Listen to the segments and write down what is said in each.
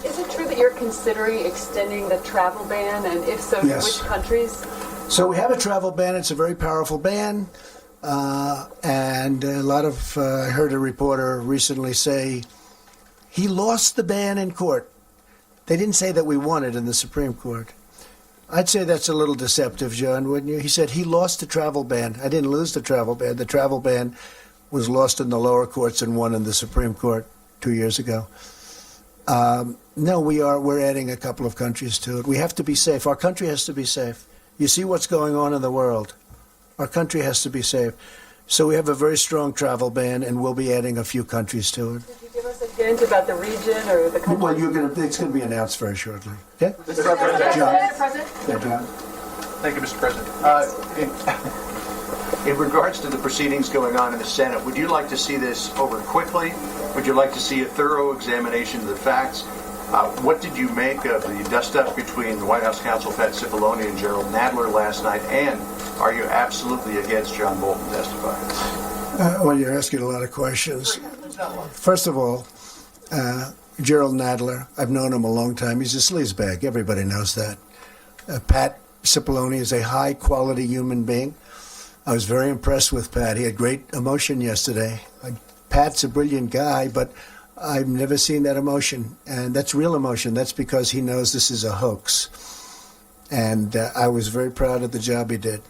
Is it true that you're considering extending the travel ban, and if so, Yes. to which countries? So we have a travel ban. It's a very powerful ban. And a lot of, I heard a reporter recently say, he lost the ban in court. They didn't say that we won it in the Supreme Court. I'd say that's a little deceptive, John, wouldn't you? He said he lost the travel ban. I didn't lose the travel ban. The travel ban was lost in the lower courts and won in the Supreme Court 2 years ago. No, we're adding a couple of countries to it. We have to be safe. Our country has to be safe. You see what's going on in the world. Our country has to be safe. So we have a very strong travel ban, and we'll be adding a few countries to it. Could you give us a hint about the region or the country? Well, it's going to be announced very shortly. Okay? Mr. President. John. President? Yeah, John. Thank you, Mr. President. In regards to the proceedings going on in the Senate, would you like to see this over quickly? Would you like to see a thorough examination of the facts? What did you make of the dust-up between the White House counsel Pat Cipollone and Gerald Nadler last night? And are you absolutely against John Bolton testifying? Well, you're asking a lot of questions. First of all, Gerald Nadler, I've known him a long time. He's a sleazebag. Everybody knows that. Pat Cipollone is a high-quality human being. I was very impressed with Pat. He had great emotion yesterday. Pat's a brilliant guy, but I've never seen that emotion. And that's real emotion. That's because he knows this is a hoax. And I was very proud of the job he did.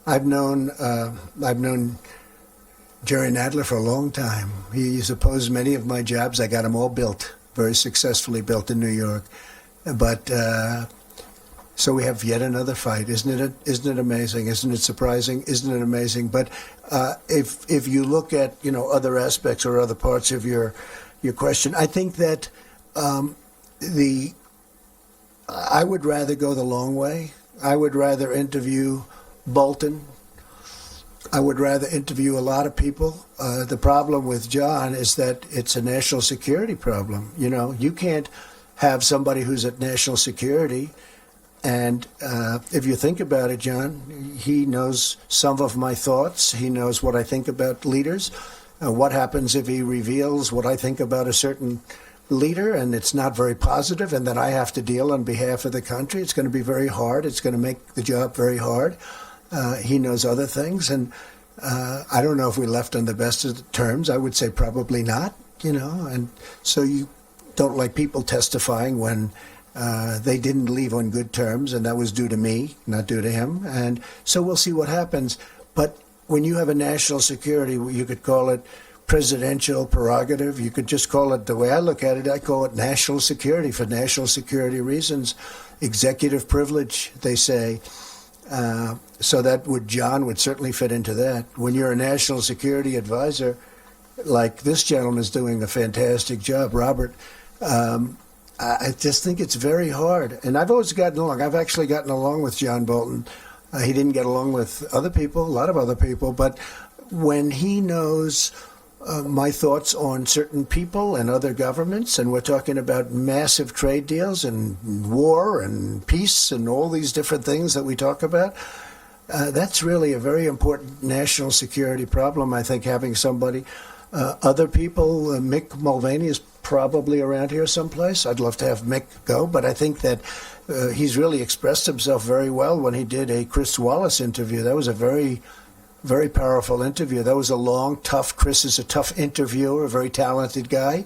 I've known Jerry Nadler for a long time. He's opposed many of my jobs. I got them all built, very successfully built in New York. But so we have yet another fight. Isn't it amazing? Isn't it surprising? Isn't it amazing? But if you look at other aspects or other parts of your question, I think that I would rather go the long way. I would rather interview Bolton. I would rather interview a lot of people. The problem with John is that it's a national security problem. You can't have somebody who's at national security. And if you think about it, John, he knows some of my thoughts. He knows what I think about leaders. What happens if he reveals what I think about a certain leader and it's not very positive, and then I have to deal on behalf of the country? It's going to be very hard. It's going to make the job very hard. He knows other things, and I don't know if we left on the best of terms. I would say probably not, and so you don't like people testifying when they didn't leave on good terms, and that was due to me, not due to him. And so we'll see what happens. But when you have a national security, you could call it presidential prerogative. You could just call it, the way I look at it, I call it national security for national security reasons. Executive privilege, they say. So John would certainly fit into that. When you're a national security advisor, like this gentleman is doing a fantastic job, Robert, I just think it's very hard. And I've always gotten along. I've actually gotten along with John Bolton. He didn't get along with other people, a lot of other people. But when he knows my thoughts on certain people and other governments, and we're talking about massive trade deals and war and peace and all these different things that we talk about, that's really a very important national security problem, I think, having somebody. Other people, Mick Mulvaney is probably around here someplace. I'd love to have Mick go, but I think that he's really expressed himself very well when he did a Chris Wallace interview. That was a very, very powerful interview. That was a long, tough. Chris is a tough interviewer, a very talented guy,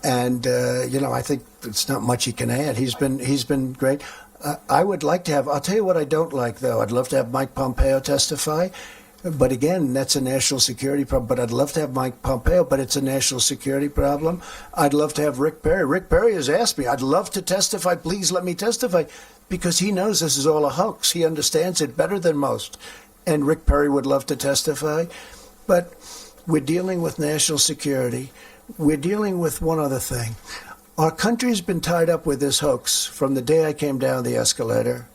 and I think it's not much he can add. He's been great. I would like to have. I'll tell you what I don't like, though. I'd love to have Mike Pompeo testify. But again, that's a national security problem. But I'd love to have Mike Pompeo, but it's a national security problem. I'd love to have Rick Perry. Rick Perry has asked me, I'd love to testify. Please let me testify. Because he knows this is all a hoax. He understands it better than most. And Rick Perry would love to testify. But we're dealing with national security. We're dealing with one other thing. Our country's been tied up with this hoax from the day I came down the escalator.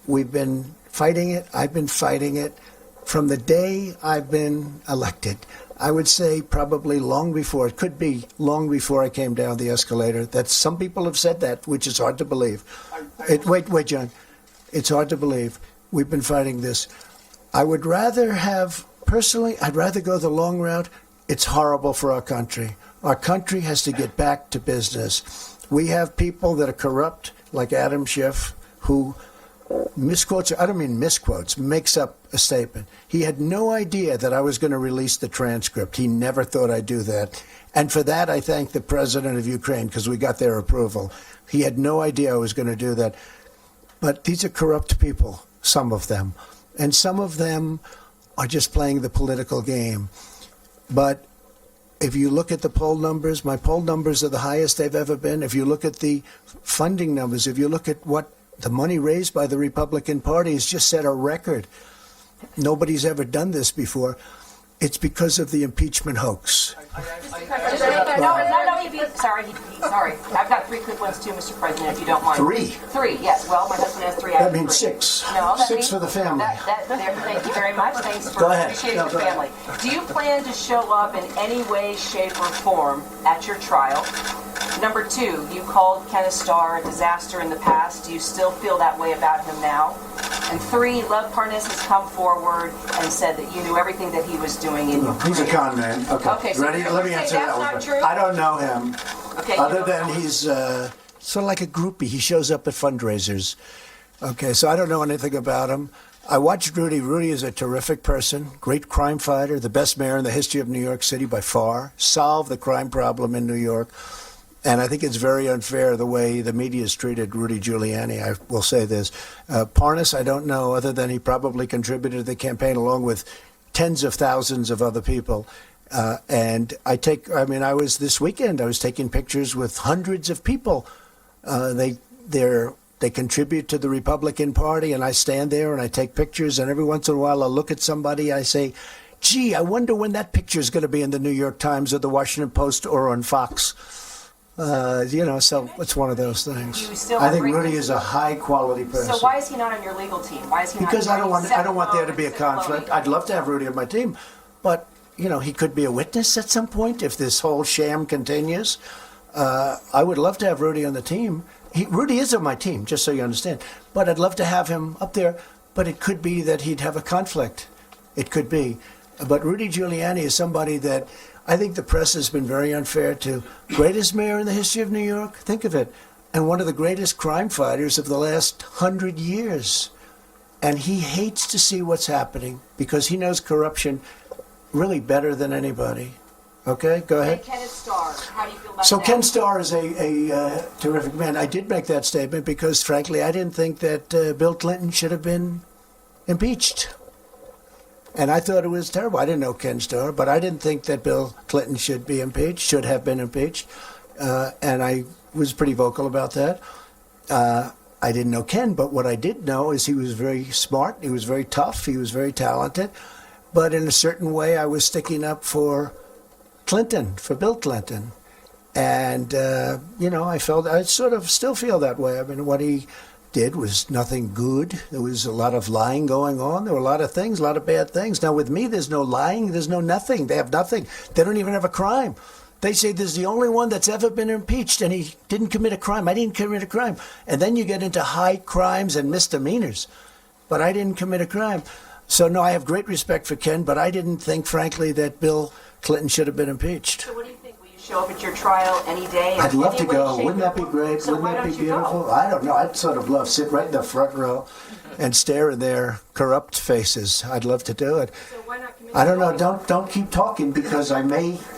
We've been fighting it. I've been fighting it from the day I've been elected. I would say probably long before. It could be long before I came down the escalator. That some people have said that, which is hard to believe. Wait, John. It's hard to believe. We've been fighting this. I would rather have, personally, I'd rather go the long route. It's horrible for our country. Our country has to get back to business. We have people that are corrupt, like Adam Schiff, who misquotes, I don't mean misquotes, makes up a statement. He had no idea that I was going to release the transcript. He never thought I'd do that. And for that, I thank the president of Ukraine, because we got their approval. He had no idea I was going to do that. But these are corrupt people, some of them. And some of them are just playing the political game. But if you look at the poll numbers, my poll numbers are the highest they've ever been. If you look at the funding numbers, if you look at what the money raised by the Republican Party has just set a record. Nobody's ever done this before. It's because of the impeachment hoax. Sorry. I've got 3 quick ones too, Mr. President, if you don't mind. 3? 3, yes. Well, my husband has 3. That means 6. No, that 6 means, for the family. Thank you very much. Thanks for Go ahead. appreciating No, your go family. Do you plan to show up in any way, shape, or form at your trial? Number 2, you called Kenneth Starr a disaster in the past. Do you still feel that way about him now? And 3, Lev Parnas has come forward and said that you knew everything that he was doing in Ukraine. He's a con man. Okay. So Ready? you're Let me saying answer that's that not one. true? I don't know him. Okay, you Other don't than know him. he's sort of like a groupie. He shows up at fundraisers. Okay, so I don't know anything about him. I watched Rudy. Rudy is a terrific person, great crime fighter, the best mayor in the history of New York City by far, solved the crime problem in New York. And I think it's very unfair the way the media has treated Rudy Giuliani. I will say this. Parnas, I don't know, other than he probably contributed to the campaign along with tens of thousands of other people. And I was this weekend, I was taking pictures with hundreds of people. They contribute to the Republican Party, and I stand there and I take pictures, and every once in a while I'll look at somebody, I say, gee, I wonder when that picture is going to be in the New York Times or the Washington Post or on Fox. So it's one of those things. I think Rudy is a high-quality person. So why is he not on your legal team? Why is he not? Because I don't want there to be a conflict. I'd love to have Rudy on my team, but he could be a witness at some point if this whole sham continues. I would love to have Rudy on the team. Rudy is on my team, just so you understand. But I'd love to have him up there. But it could be that he'd have a conflict. It could be. But Rudy Giuliani is somebody that I think the press has been very unfair to. Greatest mayor in the history of New York, think of it, and one of the greatest crime fighters of the last 100 years. And he hates to see what's happening because he knows corruption really better than anybody. Okay, go ahead. And Kenneth Starr, how do you feel about So that? Ken Starr is a terrific man. I did make that statement because, frankly, I didn't think that Bill Clinton should have been impeached. And I thought it was terrible. I didn't know Ken Starr, but I didn't think that Bill Clinton should have been impeached. And I was pretty vocal about that. I didn't know Ken, but what I did know is he was very smart, he was very tough, he was very talented. But in a certain way, I was sticking up for Clinton, for Bill Clinton. And, I sort of still feel that way. I mean, what he did was nothing good. There was a lot of lying going on. There were a lot of things, a lot of bad things. Now, with me, there's no lying. There's no nothing. They have nothing. They don't even have a crime. They say there's the only one that's ever been impeached, and he didn't commit a crime. I didn't commit a crime. And then you get into high crimes and misdemeanors. But I didn't commit a crime. So, no, I have great respect for Ken, but I didn't think, frankly, that Bill Clinton should have been impeached. So what do you think? Will you show up at your trial any day? I'd love to Any way, go. shape, Wouldn't that be or form? great? So Wouldn't why that be don't you go? beautiful? I don't know. I'd sort of love to sit right in the front row and stare in their corrupt faces. I'd love to do it. So why not commit I don't know. to Don't keep talking because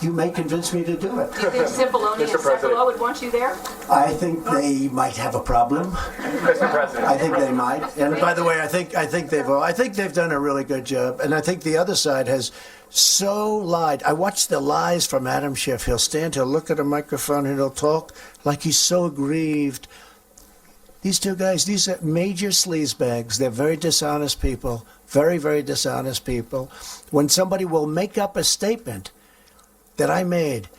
you may convince me to do it. Do you think Cipollone and Cepolo would want you there? I think they might have a problem. Mr. President. I think they might. And by the way, I think they've done a really good job. And I think the other side has so lied. I watched the lies from Adam Schiff. He'll look at a microphone and he'll talk like he's so aggrieved. These two guys, these are major sleazebags. They're very dishonest people, very, very dishonest people. When somebody will make up a statement that I made,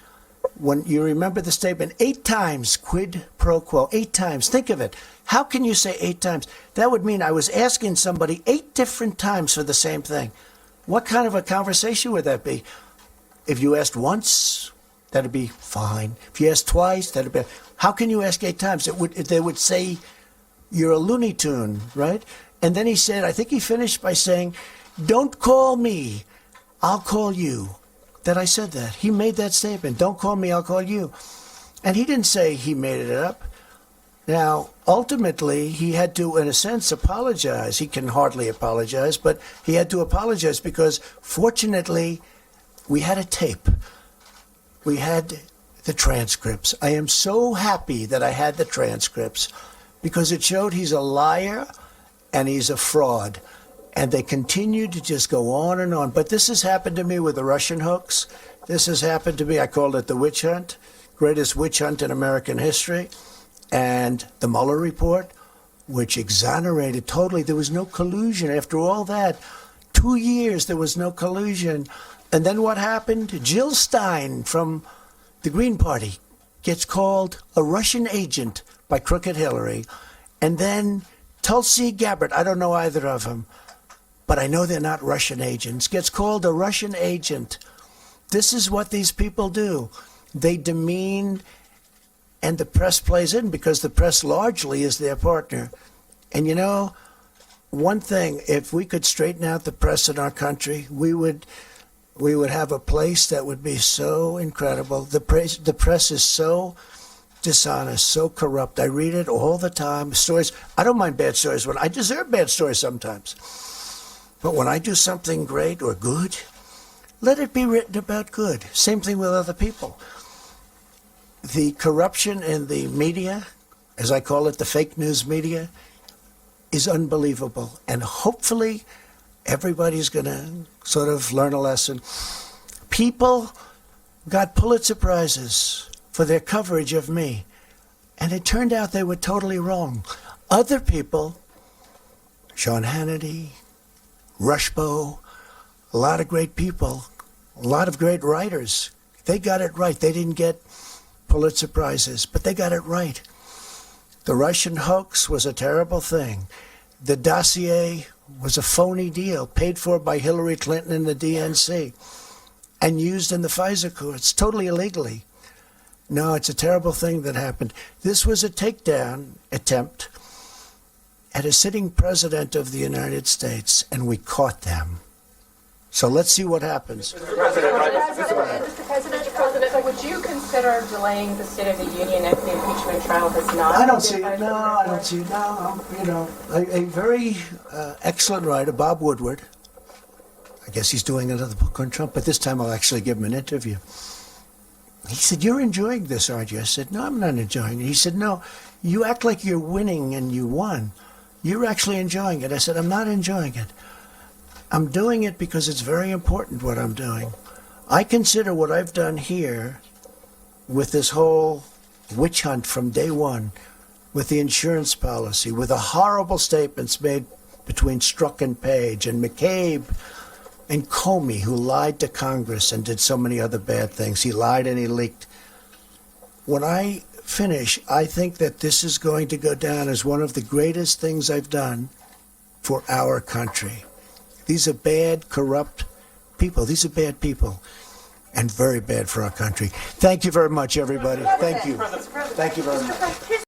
when you remember the statement 8 times, quid pro quo, 8 times. Think of it. How can you say 8 times? That would mean I was asking somebody 8 different times for the same thing. What kind of a conversation would that be? If you asked once, that'd be fine. If you asked twice, that'd be. How can you ask 8 times? They would say you're a Looney Tune, right? And then he said, I think he finished by saying, "Don't call me, I'll call you." that I said that. He made that statement. Don't call me, I'll call you. And he didn't say he made it up. Now, ultimately, he had to, in a sense, apologize. He can hardly apologize, but he had to apologize because, fortunately, we had a tape. We had the transcripts. I am so happy that I had the transcripts because it showed he's a liar and he's a fraud. And they continue to just go on and on. But this has happened to me with the Russian hoax. This has happened to me, I called it the witch hunt, greatest witch hunt in American history. And the Mueller report, which exonerated totally. There was no collusion. After all that, 2 years, there was no collusion. And then what happened? Jill Stein from the Green Party gets called a Russian agent by Crooked Hillary. And then Tulsi Gabbard, I don't know either of them, but I know they're not Russian agents, gets called a Russian agent. This is what these people do. They demean, and the press plays in because the press largely is their partner. And you know, one thing, if we could straighten out the press in our country, we would have a place that would be so incredible. The press is so dishonest, so corrupt. I read it all the time. Stories. I don't mind bad stories. When I deserve bad stories sometimes. But when I do something great or good, let it be written about good. Same thing with other people. The corruption in the media, as I call it, the fake news media, is unbelievable. And hopefully everybody's going to sort of learn a lesson. People got Pulitzer Prizes for their coverage of me. And it turned out they were totally wrong. Other people, Sean Hannity, Rushbo, a lot of great people, a lot of great writers, they got it right. They didn't get Pulitzer Prizes, but they got it right. The Russian hoax was a terrible thing. The dossier was a phony deal paid for by Hillary Clinton and the DNC and used in the FISA courts totally illegally. No, it's a terrible thing that happened. This was a takedown attempt at a sitting president of the United States, and we caught them. So let's see what happens. Mr. President, would you consider delaying the State of the Union if the impeachment trial has not? I don't see it. No, I don't see it. No, you know, a very excellent writer, Bob Woodward. I guess he's doing another book on Trump, but this time I'll actually give him an interview. He said, "You're enjoying this, aren't you?" I said, "No, I'm not enjoying it." He said, "No, you act like you're winning and you won. You're actually enjoying it." I said, "I'm not enjoying it. I'm doing it because it's very important what I'm doing. I consider what I've done here with this whole witch hunt from day one, with the insurance policy, with the horrible statements made between Strzok and Page and McCabe and Comey, who lied to Congress and did so many other bad things. He lied and he leaked. When I finish, I think that this is going to go down as one of the greatest things I've done for our country. These are bad, corrupt people. These are bad people and very bad for our country. Thank you very much, everybody. Thank you. Thank you very much.